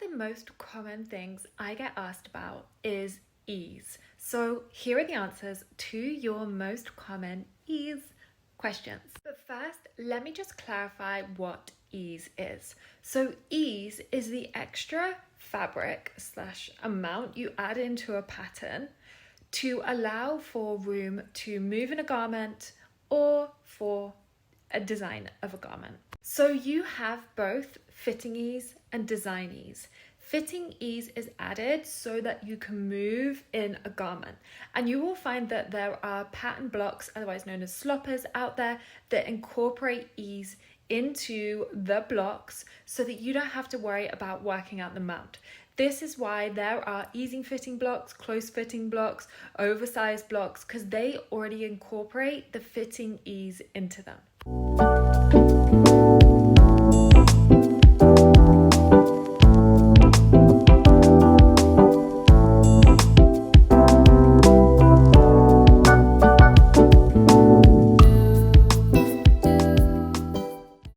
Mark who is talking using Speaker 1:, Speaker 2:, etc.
Speaker 1: the most common things I get asked about is ease. So here are the answers to your most common ease questions. But first, let me just clarify what ease is. So ease is the extra fabric / amount you add into a pattern to allow for room to move in a garment or for a design of a garment. So you have both fitting ease and design ease. Fitting ease is added so that you can move in a garment. And you will find that there are pattern blocks, otherwise known as sloppers, out there that incorporate ease into the blocks so that you don't have to worry about working out the mount. This is why there are easing fitting blocks, close fitting blocks, oversized blocks, because they already incorporate the fitting ease into them.